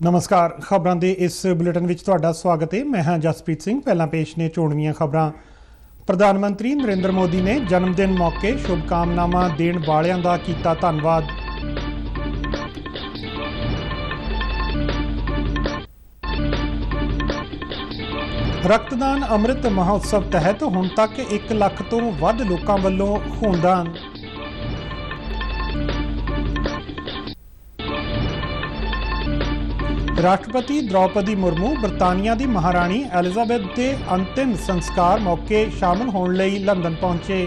नमस्कार। खबरों के इस बुलेटिन में तुहाडा स्वागत है। मैं हाँ जसप्रीत सिंह। पहला पेश ने चोणवीआं खबरां। प्रधानमंत्री नरेंद्र मोदी ने जन्मदिन मौके शुभकामनावां देण वालियां दा कीता धन्नवाद। रक्तदान अमृत महोत्सव तहत हुण तक 1 लाख तो वध लोकां वल्लों खूनदान। राष्ट्रपति द्रौपदी मुर्मू बरतानिया की महाराणी एलिजाबेथ के अंतिम संस्कार मौके शामिल होने लई लंदन पहुंचे।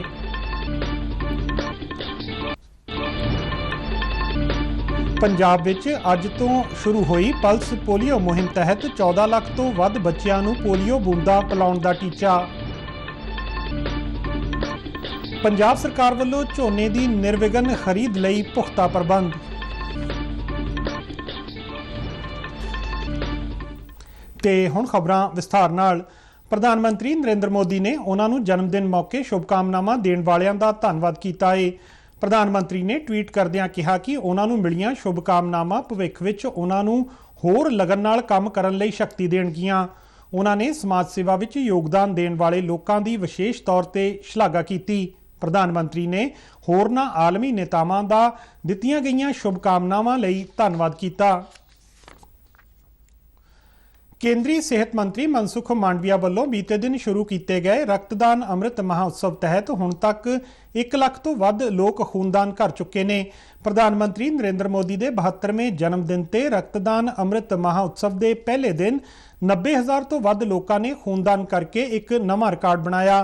पंजाब विच अज तो शुरू हुई पल्स पोलियो मुहिम तहत 14 लाख तो वध बच्चियां नूं पोलियो बूंदा पिलाउण दा टीचा। पंजाब सरकार वल्लों झोने की निर्विघन खरीद लई पुख्ता प्रबंध। ते हुण खबरां विस्तार नाल। प्रधानमंत्री नरेंद्र मोदी ने उन्होंने जन्मदिन मौके शुभकामनावां देण वालियां दा धन्नवाद कीता है। प्रधानमंत्री ने ट्वीट करदिआं कहा कि उन्होंने मिलियां शुभकामनावां भविख विच उन्होंने होर लगन नाल काम करन लई शक्ति देणगीआं। उन्होंने समाज सेवा विच योगदान देण वाले लोकां दी विशेष तौर ते शलाघा कीती। प्रधानमंत्री ने होरनां आलमी नेतावां दा दित्तिआं गईआं शुभकामनावां लई धन्नवाद कीता। केंद्रीय सेहत मंत्री मनसुख मांडविया वालों बीते दिन शुरू किए गए रक्तदान अमृत महोत्सव तहत हुण तक 1 लाख तो वध लोग खूनदान कर चुके ने। प्रधानमंत्री नरेंद्र मोदी के 72वें जन्मदिन ते रक्तदान अमृत महोत्सव के पहले दिन 90,000 तो वध लोगों ने खूनदान करके एक नवा रिकॉर्ड बनाया।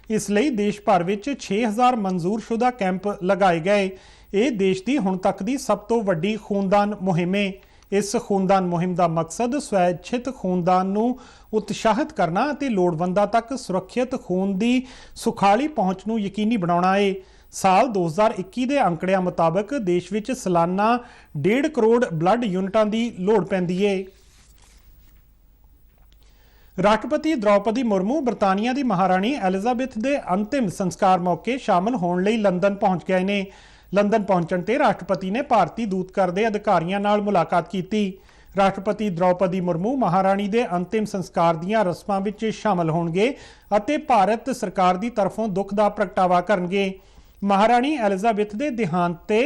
इसलिए देश भर में 6,000 मंजूरशुदा कैंप लगाए गए। ये देश की हुण तक की सब तो वड्डी खूनदान मुहिम है। इस खूनदान मुहिम का मकसद स्वैच्छित खूनदान नूं उत्साहित करना और लोड़वंदां तक सुरक्षित खून की सुखाली पहुँच नूं यकीनी बनाउणा है। साल 2021 के अंकड़ियां मुताबक देश विच सालाना 1.5 करोड़ ब्लड यूनिटां की लोड़ पैंदी है। राष्ट्रपति द्रौपदी मुर्मू बरतानिया की महाराणी एलिजाबेथ के अंतिम संस्कार मौके शामिल होने लई लंदन पहुंच गए ने। लंदन पहुंचण ते राष्ट्रपति ने भारतीय दूतघर के अधिकारियों नाल मुलाकात की। राष्ट्रपति द्रौपदी मुर्मू महाराणी के अंतिम संस्कार दीआं रस्मां विच शामिल होणगे अते भारत सरकार की तरफों दुख का प्रगटावा करनगे। महाराणी एलिजाबेथ के देहांत ते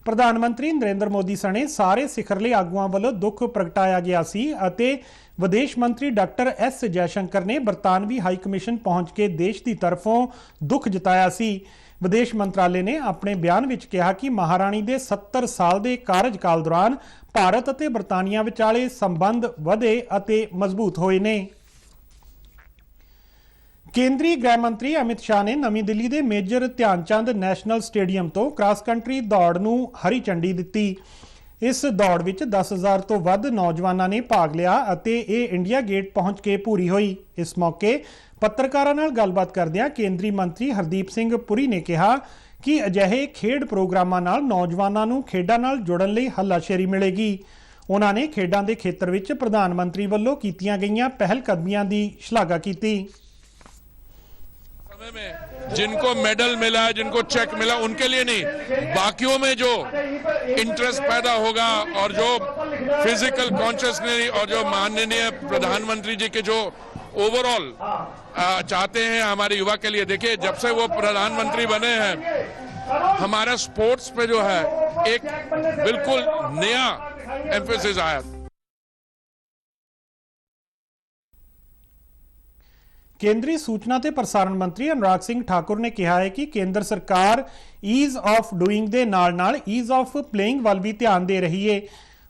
प्रधानमंत्री नरेंद्र मोदी सने सारे सिखरले आगुआं वल्लों दुख प्रगटाया गया सी अते विदेश मंत्री डॉक्टर एस जयशंकर ने बरतानवी हाई कमीशन पहुंच के देश की तरफों दुख जताया सी। विदेश मंत्रालय ने अपने बयान विच कहा कि महाराणी के 70 साल के कार्यकाल दौरान भारत और बरतानिया विचाले संबंध वधे और मजबूत होए ने। केंद्रीय गृह मंत्री अमित शाह ने नवी दिल्ली के मेजर ध्यानचंद नैशनल स्टेडियम तो क्रॉस कंट्री दौड़ नूं हरी झंडी दित्ती। इस दौड़ विच 10,000 तो वध नौजवानों ने भाग लिया और ये इंडिया गेट पहुंच के पूरी हुई। इस मौके पत्रकारों नाल गलबात करदिआं केंद्रीय मंत्री हरदीप सिंह पुरी ने कहा कि अजिहे खेड प्रोग्रामां नाल नौजवानों नूं खेडां नाल जुड़न लई हल्लाशेरी मिलेगी। उन्होंने खेडां दे खेतर विच प्रधानमंत्री वल्लों कीतीआं गईआं पहलकदमियां दी शलाघा कीती। समय में जिनको मेडल मिला, जिनको चेक मिला, उनके लिए नहीं, बाकियों में जो इंटरेस्ट पैदा होगा और जो फिजिकल कॉन्शियसनेस और जो माननीय प्रधानमंत्री जी के जो ओवरऑल चाहते हैं हमारे युवा के लिए। देखिए, जब से वो प्रधानमंत्री बने हैं हमारा स्पोर्ट्स पे जो है एक बिल्कुल नया एम्फेसिस आया। केंद्रीय सूचना ते प्रसारण मंत्री अनुराग सिंह ठाकुर ने कहा है कि केंद्र सरकार ईज ऑफ डूइंग दे नाल नाल ईज ऑफ प्लेइंग वाल भी ध्यान दे रही है।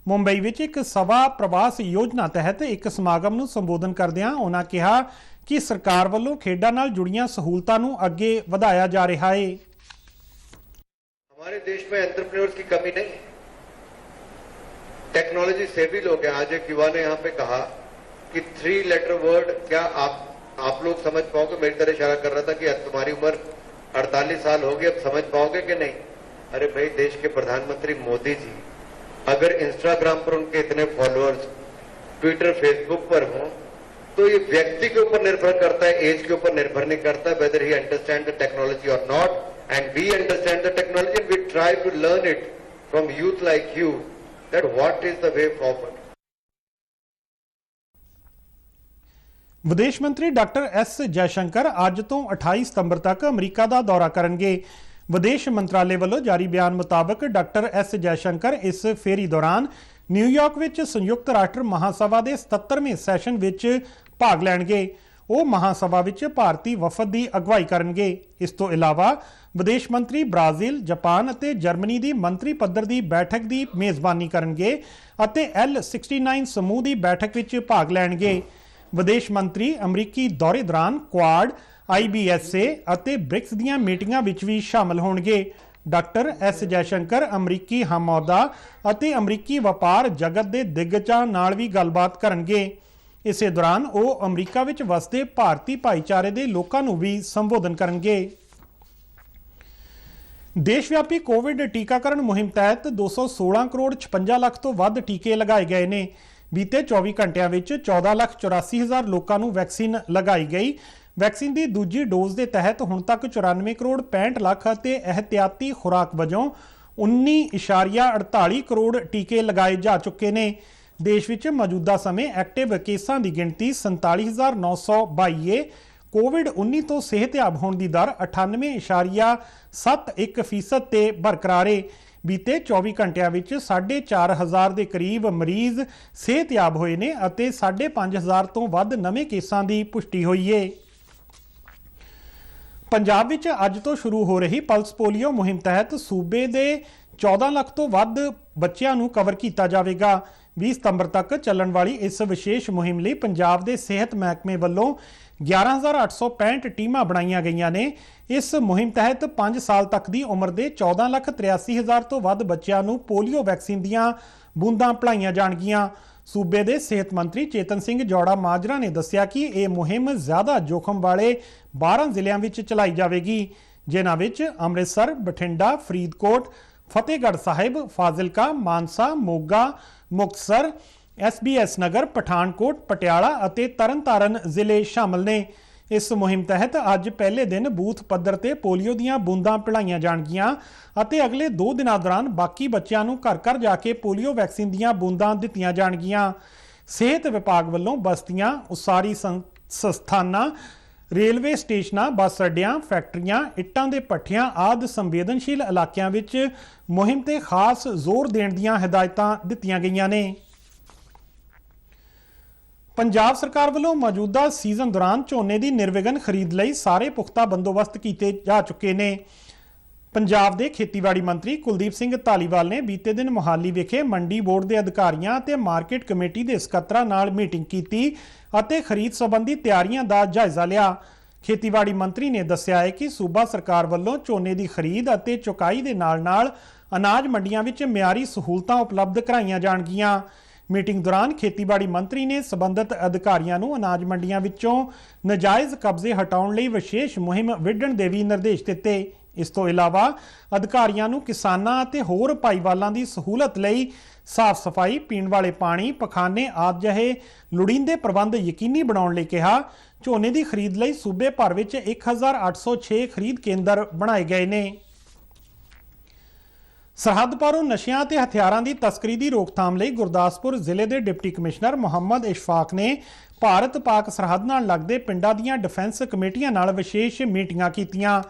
मुंबई विच एक सभा प्रवास योजना तहत एक समागम नूं संबोधन करदिआं उन्हां कहा कि सरकार वल्लों खेडां नाल जुड़ियां सहूलतां नूं अगे वधाया जा रहा है। हमारे देश में एंटरप्रेन्योर्स की कमी नहीं, टेक्नोलॉजी सेवी लोग हैं। आज एक युवा ने यहाँ पे कहा कि 3 लेटर वर्ड, क्या आप लोग समझ पाओगे? मेरी तरह इशारा कर रहा था कि तुम्हारी उम्र 48 साल होगी, अब समझ पाओगे कि नहीं? अरे भाई, देश के प्रधानमंत्री मोदी जी अगर इंस्टाग्राम पर उनके इतने फॉलोअर्स, ट्विटर फेसबुक पर हों, तो ये व्यक्ति के ऊपर निर्भर करता है, एज के ऊपर निर्भर नहीं करता, whether he understand the technology और not. And we understand the technology and we try to learn it from youth like you, that what is the way forward. ਵਿਦੇਸ਼ ਮੰਤਰੀ ਡਾਕਟਰ ਐਸ ਜੈਸ਼ੰਕਰ ਅੱਜ ਤੋਂ 28 ਸਤੰਬਰ ਤੱਕ ਅਮਰੀਕਾ ਦਾ ਦੌਰਾ ਕਰਨਗੇ। ਵਿਦੇਸ਼ ਮੰਤਰਾਲੇ ਵੱਲੋਂ ਜਾਰੀ ਬਿਆਨ ਮੁਤਾਬਕ ਡਾਕਟਰ ਐਸ ਜੈਸ਼ੰਕਰ ਇਸ ਫੇਰੀ ਦੌਰਾਨ ਨਿਊਯਾਰਕ ਵਿੱਚ ਸੰਯੁਕਤ ਰਾਸ਼ਟਰ ਮਹਾਸਭਾ ਦੇ 77ਵੇਂ ਸੈਸ਼ਨ ਵਿੱਚ ਭਾਗ ਲੈਣਗੇ। ਉਹ ਮਹਾਸਭਾ ਵਿੱਚ ਭਾਰਤੀ ਵਫਦ ਦੀ ਅਗਵਾਈ ਕਰਨਗੇ। ਇਸ ਤੋਂ ਇਲਾਵਾ ਵਿਦੇਸ਼ ਮੰਤਰੀ ਬ੍ਰਾਜ਼ੀਲ, ਜਾਪਾਨ ਅਤੇ ਜਰਮਨੀ ਦੀ ਮੰਤਰੀ ਪੱਧਰ ਦੀ ਬੈਠਕ ਦੀ ਮੇਜ਼ਬਾਨੀ ਕਰਨਗੇ ਅਤੇ L69 ਸਮੂਹ ਦੀ ਬੈਠਕ ਵਿੱਚ ਭਾਗ ਲੈਣਗੇ। ਵਿਦੇਸ਼ ਮੰਤਰੀ ਅਮਰੀਕੀ ਦੌਰੇ ਦੌਰਾਨ ਕੁਆਡ, IBSA ਅਤੇ ਬ੍ਰਿਕਸ ਦੀਆਂ ਮੀਟਿੰਗਾਂ ਵਿੱਚ ਵੀ ਸ਼ਾਮਲ ਹੋਣਗੇ। ਡਾਕਟਰ ਐਸ ਜੈਸ਼ੰਕਰ ਅਮਰੀਕੀ ਹਮਅਹੁਦਾ ਅਤੇ ਅਮਰੀਕੀ ਵਪਾਰ ਜਗਤ ਦੇ ਦਿੱਗਜਾਂ ਨਾਲ ਵੀ ਗੱਲਬਾਤ ਕਰਨਗੇ। ਇਸੇ ਦੌਰਾਨ ਉਹ ਅਮਰੀਕਾ ਵਿੱਚ ਵਸਦੇ ਭਾਰਤੀ ਭਾਈਚਾਰੇ ਦੇ ਲੋਕਾਂ ਨੂੰ ਵੀ ਸੰਬੋਧਨ ਕਰਨਗੇ। ਦੇਸ਼ਵਿਆਪੀ ਕੋਵਿਡ ਟੀਕਾਕਰਨ ਮੁਹਿੰਮ ਤਹਿਤ 216 ਕਰੋੜ 56 ਲੱਖ ਤੋਂ ਵੱਧ ਟੀਕੇ ਲਗਾਏ ਗਏ ਨੇ। ਬੀਤੇ 24 ਘੰਟਿਆਂ ਵਿੱਚ 14,84,000 ਲੋਕਾਂ ਨੂੰ ਵੈਕਸੀਨ ਲਗਾਈ ਗਈ। ਵੈਕਸੀਨ ਦੀ ਦੂਜੀ ਡੋਜ਼ ਦੇ ਤਹਿਤ ਹੁਣ ਤੱਕ 94 ਕਰੋੜ 65 ਲੱਖ ਅਤੇ ਇਹਤਿਆਤੀ ਖੁਰਾਕ ਵਜੋਂ 19.48 ਕਰੋੜ ਟੀਕੇ ਲਗਾਏ ਜਾ ਚੁੱਕੇ ਨੇ। ਦੇਸ਼ ਵਿੱਚ ਮੌਜੂਦਾ ਸਮੇਂ ਐਕਟਿਵ ਕੇਸਾਂ ਦੀ ਗਿਣਤੀ 47,922 ਹੈ। ਕੋਵਿਡ-19 ਤੋਂ ਸਿਹਤਯਾਬ ਹੋਣ ਦੀ ਦਰ 98.71% ਤੇ ਬਰਕਰਾਰ ਹੈ। ਬੀਤੇ 24 ਘੰਟਿਆਂ ਵਿੱਚ 4,500 ਦੇ ਕਰੀਬ ਮਰੀਜ਼ ਸਿਹਤਯਾਬ ਹੋਏ ਨੇ ਅਤੇ 5,500 ਤੋਂ ਵੱਧ ਨਵੇਂ ਕੇਸਾਂ ਦੀ ਪੁਸ਼ਟੀ ਹੋਈ ਹੈ। ਪੰਜਾਬ ਵਿੱਚ ਅੱਜ ਤੋਂ ਸ਼ੁਰੂ ਹੋ ਰਹੀ ਪਲਸ ਪੋਲੀਓ ਮੁਹਿੰਮ ਤਹਿਤ ਸੂਬੇ ਦੇ 14 ਲੱਖ ਤੋਂ ਵੱਧ ਬੱਚਿਆਂ ਨੂੰ ਕਵਰ ਕੀਤਾ ਜਾਵੇਗਾ। 20 ਸਤੰਬਰ ਤੱਕ ਚੱਲਣ ਵਾਲੀ ਇਸ ਵਿਸ਼ੇਸ਼ ਮੁਹਿੰਮ ਲਈ ਪੰਜਾਬ ਦੇ ਸਿਹਤ ਮਹਿਕਮੇ ਵੱਲੋਂ 11,865 ਟੀਮਾਂ ਬਣਾਈਆਂ ਗਈਆਂ ਨੇ। ਇਸ ਮੁਹਿੰਮ ਤਹਿਤ 5 ਸਾਲ ਤੱਕ ਦੀ ਉਮਰ ਦੇ 14,83,000 ਤੋਂ ਵੱਧ ਬੱਚਿਆਂ ਨੂੰ ਪੋਲੀਓ ਵੈਕਸੀਨ ਦੀਆਂ ਬੂੰਦਾਂ ਪਿਲਾਈਆਂ ਜਾਣਗੀਆਂ। ਸੂਬੇ ਦੇ ਸਿਹਤ ਮੰਤਰੀ ਚੇਤਨ ਸਿੰਘ ਜੌੜਾ ਮਾਜਰਾ ਨੇ ਦੱਸਿਆ ਕਿ ਇਹ ਮੁਹਿੰਮ ਜ਼ਿਆਦਾ ਜੋਖਮ ਵਾਲੇ 12 ਜ਼ਿਲ੍ਹਿਆਂ ਵਿੱਚ ਚਲਾਈ ਜਾਵੇਗੀ, ਜਿਨ੍ਹਾਂ ਵਿੱਚ ਅੰਮ੍ਰਿਤਸਰ, ਬਠਿੰਡਾ, ਫਰੀਦਕੋਟ, ਫਤਿਹਗੜ੍ਹ ਸਾਹਿਬ, ਫਾਜ਼ਿਲਕਾ, ਮਾਨਸਾ, ਮੋਗਾ, ਮੁਕਤਸਰ, SBS ਨਗਰ, ਪਠਾਨਕੋਟ, ਪਟਿਆਲਾ ਅਤੇ ਤਰਨਤਾਰਨ ਜ਼ਿਲ੍ਹੇ ਸ਼ਾਮਲ ਨੇ। ਇਸ ਮੁਹਿੰਮ ਤਹਿਤ ਅੱਜ ਪਹਿਲੇ ਦਿਨ ਬੂਥ ਪੱਧਰ ਤੇ ਪੋਲੀਓ ਦੀਆਂ ਬੂੰਦਾਂ ਪਿਲਾਈਆਂ ਜਾਣਗੀਆਂ ਅਤੇ ਅਗਲੇ 2 ਦਿਨਾਂ ਦੌਰਾਨ ਬਾਕੀ ਬੱਚਿਆਂ ਨੂੰ ਘਰ ਘਰ ਜਾ ਕੇ ਪੋਲੀਓ ਵੈਕਸੀਨ ਦੀਆਂ ਬੂੰਦਾਂ ਦਿੱਤੀਆਂ ਜਾਣਗੀਆਂ। ਸਿਹਤ ਵਿਭਾਗ ਵੱਲੋਂ ਬਸਤੀਆਂ, ਉਸਾਰੀ ਸੰਸਥਾਨਾਂ, ਰੇਲਵੇ ਸਟੇਸ਼ਨਾਂ, ਬੱਸ ਅੱਡਿਆਂ, ਫੈਕਟਰੀਆਂ, ਇੱਟਾਂ ਦੇ ਭੱਠਿਆਂ ਆਦਿ ਸੰਵੇਦਨਸ਼ੀਲ ਇਲਾਕਿਆਂ ਵਿੱਚ ਮੁਹਿੰਮ ਤੇ ਖਾਸ ਜ਼ੋਰ ਦੇਣ ਦੀਆਂ ਹਦਾਇਤਾਂ ਦਿੱਤੀਆਂ ਗਈਆਂ ਨੇ। ਪੰਜਾਬ ਸਰਕਾਰ ਵੱਲੋਂ ਮੌਜੂਦਾ ਸੀਜ਼ਨ ਦੌਰਾਨ ਝੋਨੇ ਦੀ ਨਿਰਵਿਘਨ ਖਰੀਦ ਲਈ ਸਾਰੇ ਪੁਖਤਾ ਬੰਦੋਬਸਤ ਕੀਤੇ ਜਾ ਚੁੱਕੇ ਨੇ। ਪੰਜਾਬ ਦੇ ਖੇਤੀਬਾੜੀ ਮੰਤਰੀ ਕੁਲਦੀਪ ਸਿੰਘ ਧਾਲੀਵਾਲ ਨੇ ਬੀਤੇ ਦਿਨ ਮੁਹਾਲੀ ਵਿਖੇ ਮੰਡੀ ਬੋਰਡ ਦੇ ਅਧਿਕਾਰੀਆਂ ਅਤੇ ਮਾਰਕੀਟ ਕਮੇਟੀ ਦੇ ਸਕੱਤਰਾਂ ਨਾਲ ਮੀਟਿੰਗ ਕੀਤੀ ਅਤੇ ਖਰੀਦ ਸੰਬੰਧੀ ਤਿਆਰੀਆਂ ਦਾ ਜਾਇਜ਼ਾ ਲਿਆ। ਖੇਤੀਬਾੜੀ ਮੰਤਰੀ ਨੇ ਦੱਸਿਆ ਹੈ ਕਿ ਸੂਬਾ ਸਰਕਾਰ ਵੱਲੋਂ ਝੋਨੇ ਦੀ ਖਰੀਦ ਅਤੇ ਚੁਕਾਈ ਦੇ ਨਾਲ-ਨਾਲ ਅਨਾਜ ਮੰਡੀਆਂ ਵਿੱਚ ਮਿਆਰੀ ਸਹੂਲਤਾਂ ਉਪਲਬਧ ਕਰਾਈਆਂ ਜਾਣਗੀਆਂ। ਮੀਟਿੰਗ ਦੌਰਾਨ ਖੇਤੀਬਾੜੀ ਮੰਤਰੀ ਨੇ ਸਬੰਧਤ ਅਧਿਕਾਰੀਆਂ ਨੂੰ ਅਨਾਜ ਮੰਡੀਆਂ ਵਿੱਚੋਂ ਨਜਾਇਜ਼ ਕਬਜ਼ੇ ਹਟਾਉਣ ਲਈ ਵਿਸ਼ੇਸ਼ ਮੁਹਿੰਮ ਵਿੱਢਣ ਦੇ ਵੀ ਨਿਰਦੇਸ਼ ਦਿੱਤੇ। ਇਸ ਤੋਂ ਇਲਾਵਾ ਅਧਿਕਾਰੀਆਂ ਨੂੰ ਕਿਸਾਨਾਂ ਅਤੇ ਹੋਰ ਭਾਈਵਾਲਾਂ ਦੀ ਸਹੂਲਤ ਲਈ ਸਾਫ਼ ਸਫਾਈ, ਪੀਣ ਵਾਲੇ ਪਾਣੀ, ਪਖਾਨੇ ਆਦਿ ਜਿਹੇ ਲੋੜੀਂਦੇ ਪ੍ਰਬੰਧ ਯਕੀਨੀ ਬਣਾਉਣ ਲਈ ਕਿਹਾ। ਝੋਨੇ ਦੀ ਖਰੀਦ ਲਈ ਸੂਬੇ ਭਰ ਵਿੱਚ 1,806 ਖਰੀਦ ਕੇਂਦਰ ਬਣਾਏ ਗਏ ਨੇ। ਸਰਹੱਦ ਪਾਰੋਂ ਨਸ਼ਿਆਂ ਅਤੇ ਹਥਿਆਰਾਂ ਦੀ ਤਸਕਰੀ ਦੀ ਰੋਕਥਾਮ ਲਈ ਗੁਰਦਾਸਪੁਰ ਜ਼ਿਲ੍ਹੇ ਦੇ ਡਿਪਟੀ ਕਮਿਸ਼ਨਰ ਮੁਹੰਮਦ ਇਸ਼ਫਾਕ ਨੇ ਭਾਰਤ-ਪਾਕ ਸਰਹੱਦ ਨਾਲ ਲੱਗਦੇ ਪਿੰਡਾਂ ਦੀਆਂ ਡਿਫੈਂਸ ਕਮੇਟੀਆਂ ਨਾਲ ਵਿਸ਼ੇਸ਼ ਮੀਟਿੰਗਾਂ ਕੀਤੀਆਂ।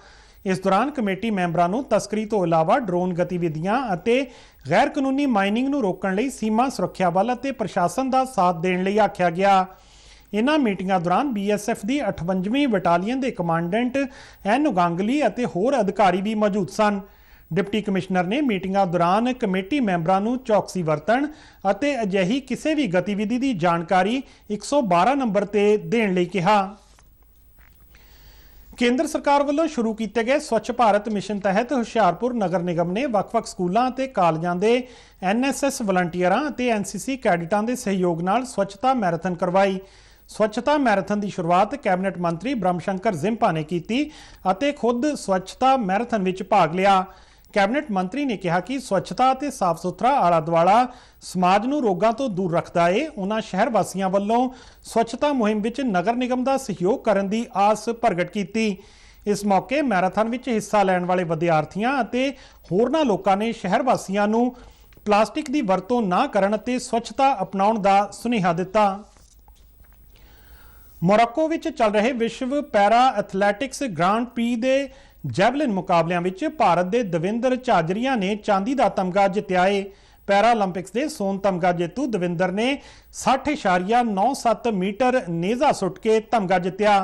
ਇਸ ਦੌਰਾਨ ਕਮੇਟੀ ਮੈਂਬਰਾਂ ਨੂੰ ਤਸਕਰੀ ਤੋਂ ਇਲਾਵਾ ਡਰੋਨ ਗਤੀਵਿਧੀਆਂ ਅਤੇ ਗੈਰ ਕਾਨੂੰਨੀ ਮਾਈਨਿੰਗ ਨੂੰ ਰੋਕਣ ਲਈ ਸੀਮਾ ਸੁਰੱਖਿਆ ਬਲ ਅਤੇ ਪ੍ਰਸ਼ਾਸਨ ਦਾ ਸਾਥ ਦੇਣ ਲਈ ਆਖਿਆ ਗਿਆ। ਇਨ੍ਹਾਂ ਮੀਟਿੰਗਾਂ ਦੌਰਾਨ BSF ਦੀ 58ਵੀਂ ਬਟਾਲੀਅਨ ਦੇ ਕਮਾਂਡੈਂਟ N ਉਗਾਂਗਲੀ ਅਤੇ ਹੋਰ ਅਧਿਕਾਰੀ ਵੀ ਮੌਜੂਦ ਸਨ। ਡਿਪਟੀ ਕਮਿਸ਼ਨਰ ਨੇ ਮੀਟਿੰਗਾਂ ਦੌਰਾਨ ਕਮੇਟੀ ਮੈਂਬਰਾਂ ਨੂੰ ਚੌਕਸੀ ਵਰਤਣ ਅਤੇ ਅਜਿਹੀ ਕਿਸੇ ਵੀ ਗਤੀਵਿਧੀ ਦੀ ਜਾਣਕਾਰੀ 112 ਨੰਬਰ ਤੇ ਦੇਣ ਲਈ ਕਿਹਾ। ਕੇਂਦਰ ਸਰਕਾਰ ਵੱਲੋਂ ਸ਼ੁਰੂ ਕੀਤੇ ਗਏ ਸਵੱਛ ਭਾਰਤ ਮਿਸ਼ਨ ਤਹਿਤ ਹੁਸ਼ਿਆਰਪੁਰ ਨਗਰ ਨਿਗਮ ਨੇ ਵੱਖ-ਵੱਖ ਸਕੂਲਾਂ ਅਤੇ ਕਾਲਜਾਂ ਦੇ NSS ਵਲੰਟੀਅਰਾਂ ਅਤੇ NCC ਕੈਡਿਟਾਂ ਦੇ ਸਹਿਯੋਗ ਨਾਲ ਸਵੱਛਤਾ ਮੈਰਾਥਨ ਕਰਵਾਈ। ਸਵੱਛਤਾ ਮੈਰਾਥਨ ਦੀ ਸ਼ੁਰੂਆਤ ਕੈਬਨਿਟ ਮੰਤਰੀ ਬ੍ਰਹਮ ਸ਼ੰਕਰ ਜ਼ਿੰਪਾ ਨੇ ਕੀਤੀ ਅਤੇ ਖੁਦ ਸਵੱਛਤਾ ਮੈਰਾਥਨ ਵਿੱਚ ਭਾਗ ਲਿਆ। ਕੈਬਨਿਟ ਮੰਤਰੀ ਨੇ ਕਿਹਾ ਕਿ ਸਵੱਛਤਾ ਅਤੇ ਸਾਫ਼ ਸੁਥਰਾ ਆਲਾ ਦੁਆਲਾ ਸਮਾਜ ਨੂੰ ਰੋਗਾਂ ਤੋਂ ਦੂਰ ਰੱਖਦਾ ਹੈ। ਉਹਨਾਂ ਸ਼ਹਿਰ ਵਾਸੀਆਂ ਵੱਲੋਂ ਸਵੱਛਤਾ ਮੁਹਿੰਮ ਵਿੱਚ ਨਗਰ ਨਿਗਮ ਦਾ ਸਹਿਯੋਗ ਕਰਨ ਦੀ ਆਸ ਪ੍ਰਗਟ ਕੀਤੀ। ਇਸ ਮੌਕੇ ਮੈਰਾਥਨ ਵਿੱਚ ਹਿੱਸਾ ਲੈਣ ਵਾਲੇ ਵਿਦਿਆਰਥੀਆਂ ਅਤੇ ਹੋਰਨਾਂ ਲੋਕਾਂ ਨੇ ਸ਼ਹਿਰ ਵਾਸੀਆਂ ਨੂੰ ਪਲਾਸਟਿਕ ਦੀ ਵਰਤੋਂ ਨਾ ਕਰਨ ਅਤੇ ਸਵੱਛਤਾ ਅਪਣਾਉਣ ਦਾ ਸੁਨੇਹਾ ਦਿੱਤਾ। मोरक्को विच चल रहे विश्व पैरा एथलैटिक्स ग्रांड प्री दे जैवलिन मुकाबलियां विच भारत दे दविंदर झाजरिया ने चांदी दा तमगा जित्तिया है। पैरालंपिक्स के सोन तमगा जेतू दविंदर ने 60.97 मीटर नेजा सुट के तमगा जित्तिया।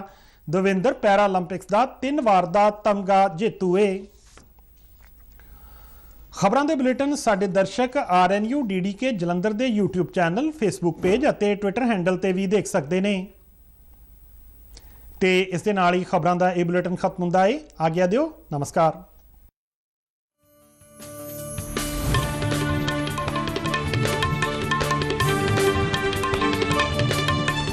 दविंदर पैरालंपिक्स का 3 वार का तमगा जेतू है। खबरों के बुलेटिन साडे दर्शक RNU DDK जलंधर के यूट्यूब चैनल, फेसबुक पेज और ट्विटर हैंडल पर भी देख सकते हैं। तो इस दे नाल ही खबरों का यह बुलेटिन खत्म होंदा है। आज्ञा दिओ, नमस्कार।